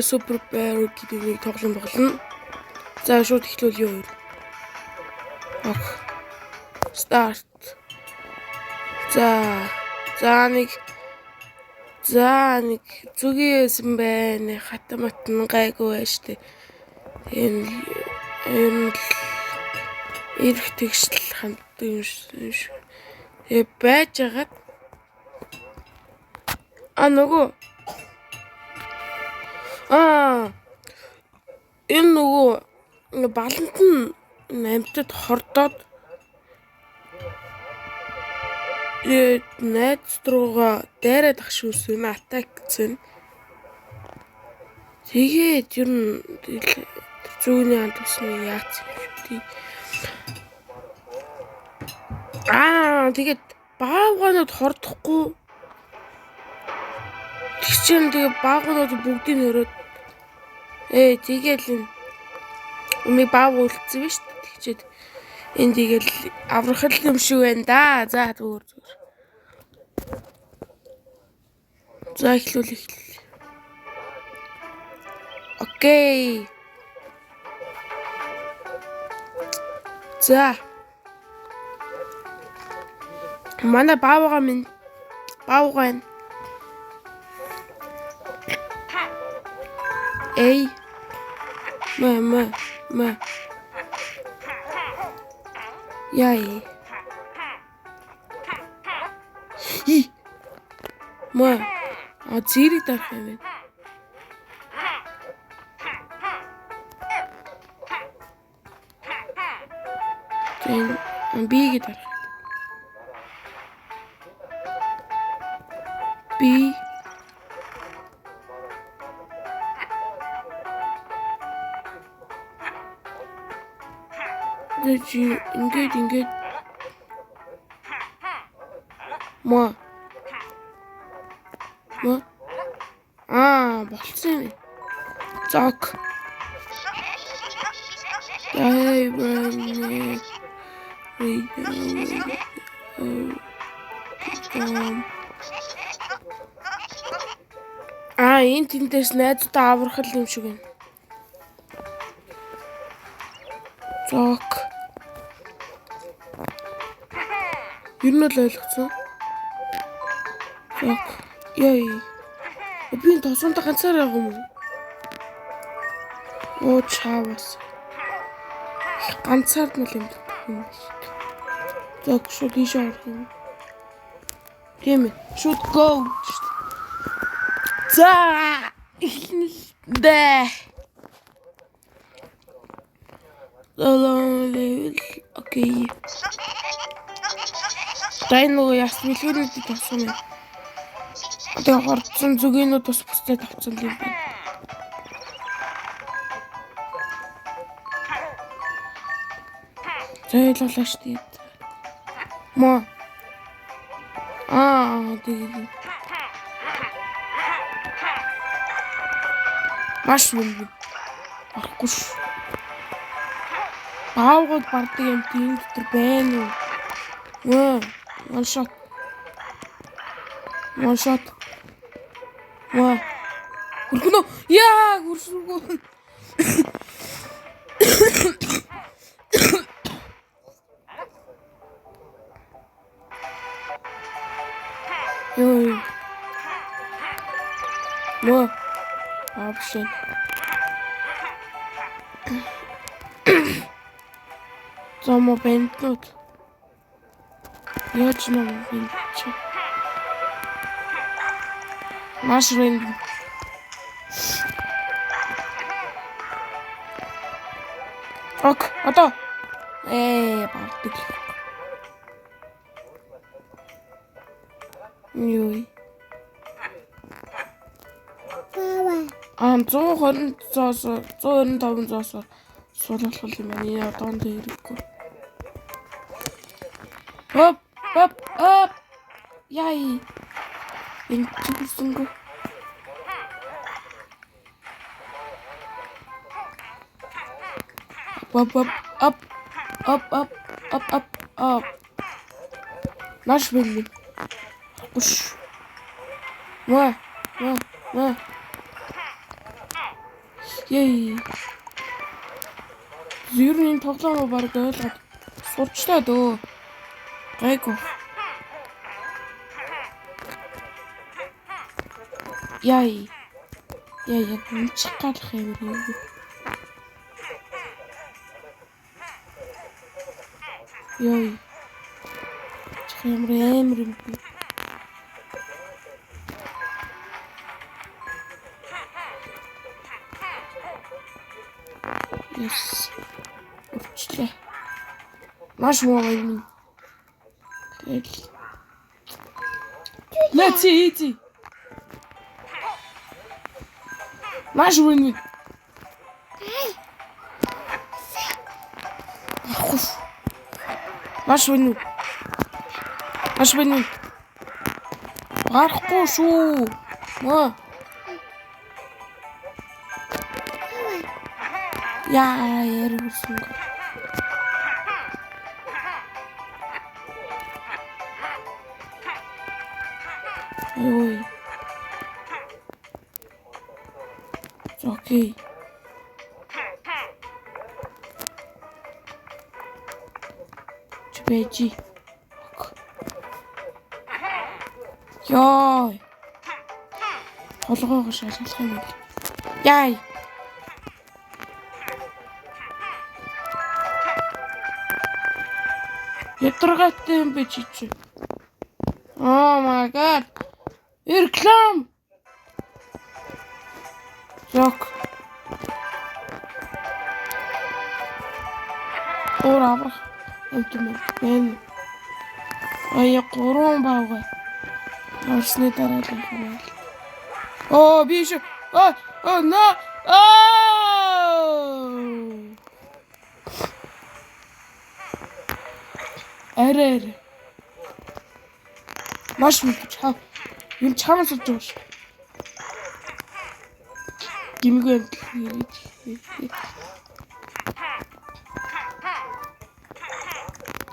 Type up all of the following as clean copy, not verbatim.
Super Bear гэдэг нэг тоглоом болно. За шууд эхлүүлъя юу. Ок. Start. За нэг зүгийн байсан байна. Хатамат нь гайгүй байж тээ. Энэ ирэх тэгшл ханддаг юм шиг. Байж байгаа. Нөгөө энэ нөгөө балант нь амтд хордоод найз руугаа дайраад ах шүүсэн атак гэсэн. Тэгээд ер нь зүүний хандсан яац юм. Тэгээд баавганууд хордохгүй. Тэгчэн тэгээ баавганууд бүгдийг нөрөөд тэгээл энэ баав үлдсэн биз дээ. Тэгчээд энэ тэгээл аврахал юм шиг байна да. За зүгээр. За эхлүүл. Окей. За. Манай баавгаа байна. Эй. Ма. Яй. Ма. Зэрэг дарах юм байна. Бигийг дарах. Би ингээд ма болцсон юм. Зок. Энэ тэндээс найзтай аврахал юм шиг байна. Зок. Юу нь л ойлгоцсон. Зок. Яй. Би энэ тосонтой ганцаар байгаа юм уу? Чавас. Ганцаар нь л юм. Зок шууд ийшээ орох юм. Тийм ээ. Шууд go. За. Бэ. Окей. Тайноо ясны хэлбэрүүд тассан юм. Одоо хорцсон зүгийнүүд бас бусдад авцсан юм байна. Зайлуулаа штий. Ма. Тэгээд. Маш мөн. Арахгүй ш. Баавгад бардаг юм тийм дотор байна уу? One shot. Гүрхнөө. Яа, гүршүүгөө. Option. Zomo bentnut. Яачна бент. Маш рандом. Ок, одоо. Бартыг. Юй. 125 зоосоор суулгах юм байна. Энэ одоонд хэрэггүй. Оп. Яй. Энэ чигсэнгөө. Up. Маш бэлэн. Уш. Ва. Яй. Зүрийн тоглоом баг ойлгоод сурчлаа дөө. Гайгүй. Яй. Яй чих галах юм. Яй. Чих ямар юм. Yes. Urчлээ. Маш муу юм. Let's see. Маш муу. Маш муу. Гарахгүй шүү. Маа. Яа, яригсан. Ой. Окей. Чбэжи. Яа. Толгоогоо шалгалах юм бол. Яй. Ядаргатай юм бэ чи. Oh my god. Реклам. Жок. Орава. Энтэн. Ая гурван баага. Орсны дараа л юм. Оо биш. Oh no. Арай. Маш мэдчих хаа. Юм чамаас болж байгаа шүү. Гимгүй.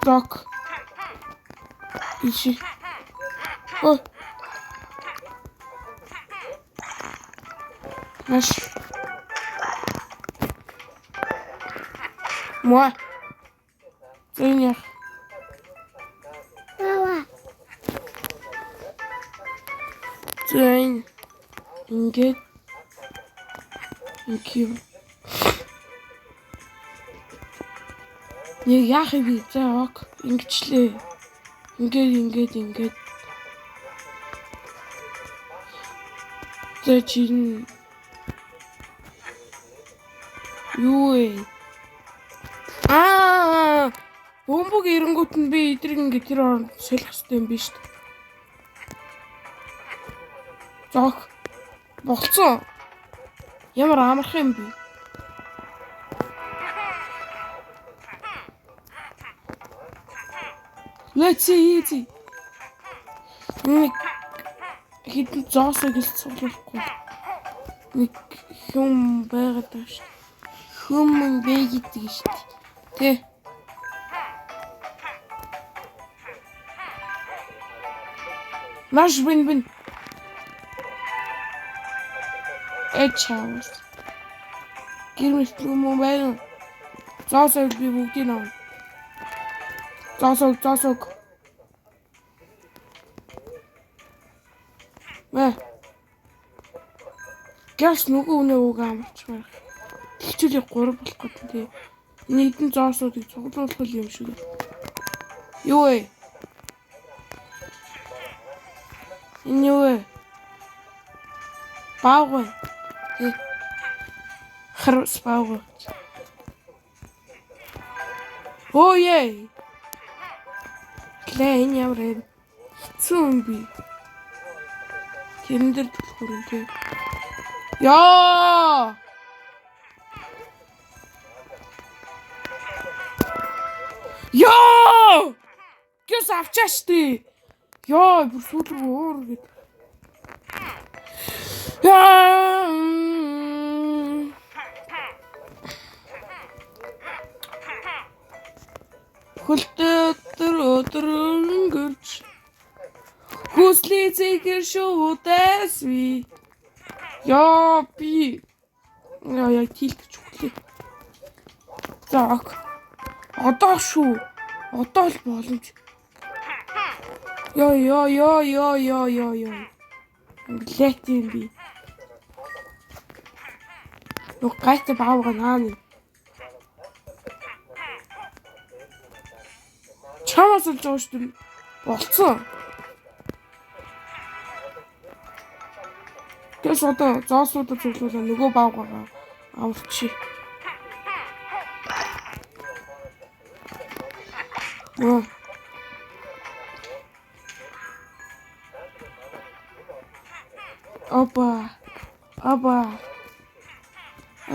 Так. Ищи. О. Маш. Moi. Сэнийх. Зэн ингээд инкив яах вэ за ок ингэчлээ ингээд за чин юу вэ бомбог ирэнгүүт нь би эдрийг ингээд тэр оронд солих хэрэгтэй юм биш үү. Зог болцсон. Ямар амархан юм бэ? Let's see. Нэг хитэн зоосыг л цуглахгүй. Нэг хүм байгаад байна шүү. Хүм байдаг шүү. Тэ. Маш бин. Чаус. Гэрмэт юм байна. Зоосог би бүгдийг авна. Зоосог. Гэс нөгөө үнэ үг амарч байна. Тэгчүүлээ 3 болох гэдэг тийм. Энэ хэдэн зоосуудыг цуглуулах юм шиг. Юу вэ? Энэ юу вэ? Баагүй. Харус баагүй. Оо яй. Клейн ямар зомби. Тэрэндэр хүрэнтэй. Яа! Гэс авчааш тий. Яа, бүр сүүл рүү уур гэд. Хөлтөө өдөр өнгөрч хүслээ зэхэр шуудаас би. Яа би Яа яг тийлдэж өглөө. За ок. Одоо шүү. Одоо л боломж. Ёо. Лэт юм би. Нүг гайт баавга нааны. Чамаас л жоош дүн болцсон. Тэс одоо зоосуудад зөвлөлөө нөгөө баавгагаа аварчи.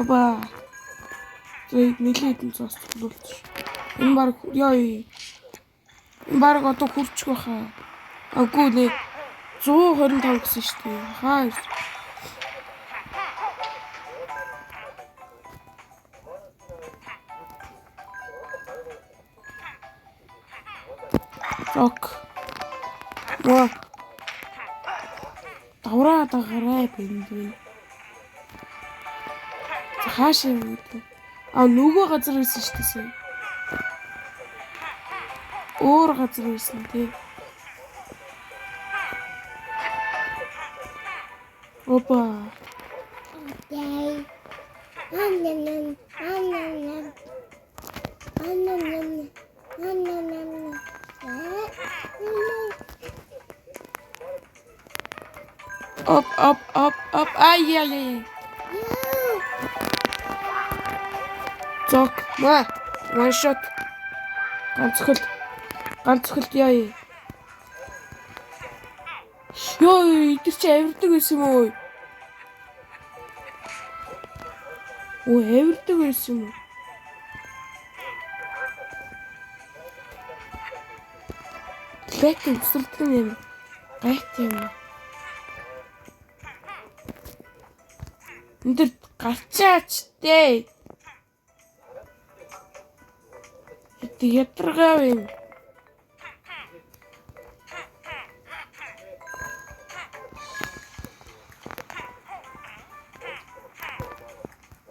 Аба. Зөө нэлээд зоос зөвлөлж. Энэ баг яа. Энэ баг одоо хурчих байхаа. Аггүй нэ 125 гэсэн шүү дээ. Хаа. Ок. Давраа дагараа бэндээ. Хаашаа юм бэ? Нөгөө газар байсан шүү дээ. Өөр газар байсан тий. Опа. Yay. Up. Ай. Зок. One shot. Ганцхолд яа. Ёо, тэр чи авирдаг байсан юм уу? Авирдаг байсан юм уу? Лэкэн өсөлдөг юм. Гайт юм. Энд гарчаач дээ. Ядаргаа юм.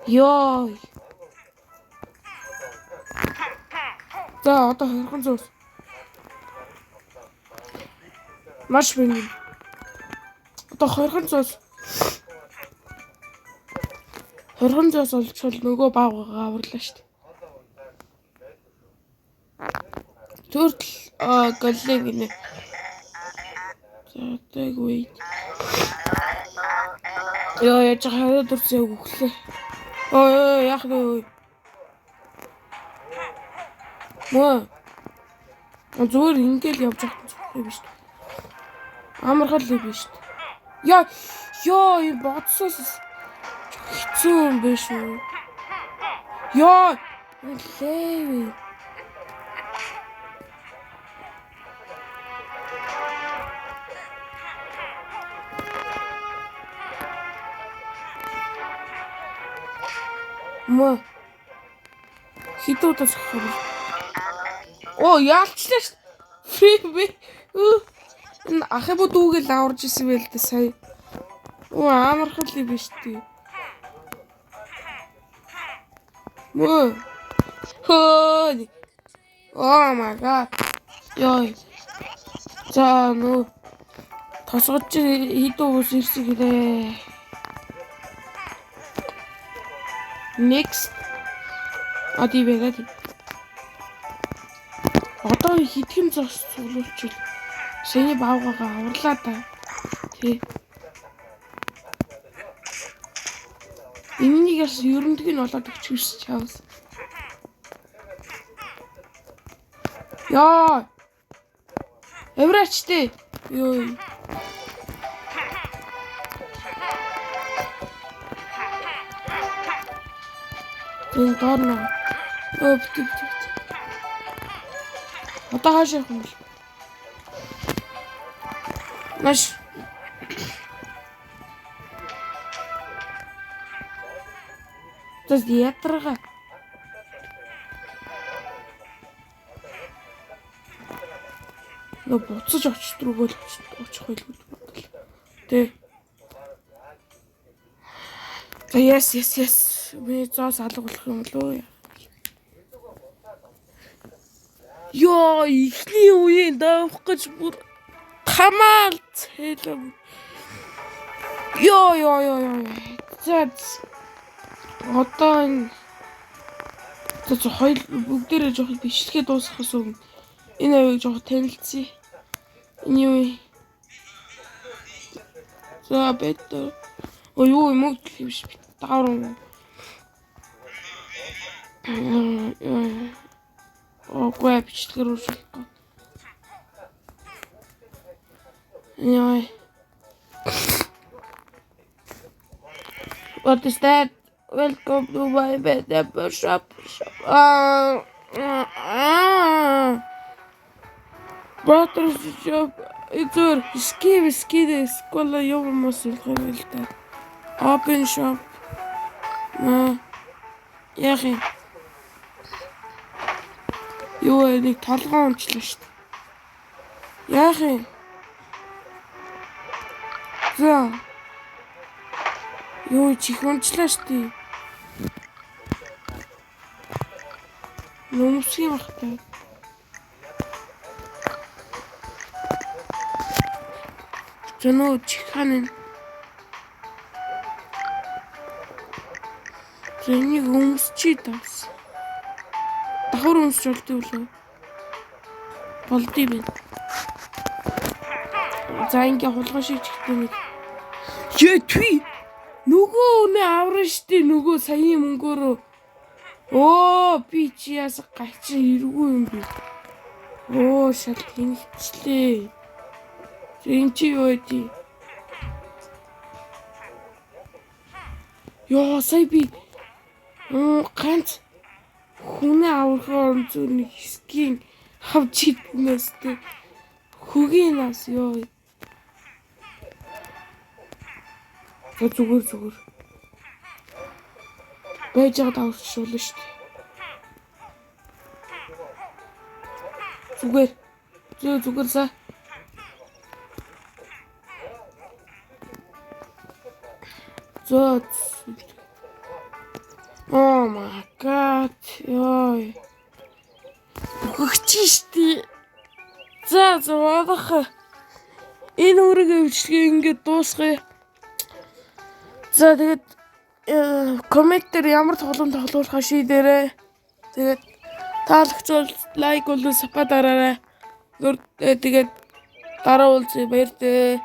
Ёй. За одоо хорхон зоос. Маш бэнэ. Одоо хорхон зоос. Хорхон зоос олчвол нөгөө баавгаа аварлаа шүү дээ. Төртөл голлег нэ. За тэгвээ. Ёо яж хараад дурсаа өглөө. Яах вэ? Зүгээр ингээл явж байгаа юм биш үү? Амархал л биш үү? Ёо юм бодсоос хэцүү юм биш үү? Ёо лээ. Хитүүд асах. Яалчлаа ш. Фри. Ахибо дүүгээл аварж исэн байл дээ сая. Амархал ли биш тий. Oh my god. Ёй. За тосгож хитүү ус ирсэн гэлээ. Next. Адивэгэд. Одоо хитгэн зос цуглуулчихвал шиний баавгагаа аварлаа да. Тий. Энийгээс ерөндөг нь болоод өгчихвч чавс. Яа. Эврачтэй. Ёй. Дорно. Бит. Одоо хаашаа явах юм бэ? Маш. Тэс ятрага. Буцаж очиж рүүгөө очих байлгүй бодлоо. Тэ. За yes. Би зоос алга болох юм болов. Ёо, ихний үеийн даавах гэж бүр тамаал цэлэв. Ёо. За одоо энэ хоёр бүгдээрээ жоох бичлэгээ дуусгахаас өмнө энэ аяыг жоох танилцъя. Энэ юу вэ? За бет. Юу юм уу биш бит. Даавар. Гой бичлэгээр үүсэхгүй. Яа. What is that? Welcome to my bed shop. Brothers shop. It's ski скола явмаас илгэр л та. Open shop. Яах юм? Юу нэг толгоо унчлаа шүү дээ. Яах юм? За. Юу чих унчлаа шүү дээ. Нөмсгий багтаа. Зөнөө чиххан. Зэнийг өмсчий тас. Давхар өмсч болдгоо лөө. Болдгий бэ. За ингээ хулгай шиг чихтэй нэг. Ёо тви. Нөгөө үнэ авран штэ нөгөө саяын мөнгөөрөө. Оо би чи яас гач иргүй юм би. Оо шал тэнхчлээ. Энд чи юу вэ? Ёо сая би ганц хүнээ аврахаар зөв нэг скин авч иднэстэй. Хөгийн нас ёо. Зүгээр. Байж байгаа авчруулна шүү дээ. Зүгээр за. Зөө. Oh my god. Ёо. Хөгч штий. За зовоодох. Энэ үргээ өвчлөгээ ингээд дуусгая. За тэгээд комментээр ямар тоглоом тоглуулахаа шийдээрэй. Тэгээд таалагдвал лайк болон сапа дараарай. Тэгээд дараа уулзъя баяртай.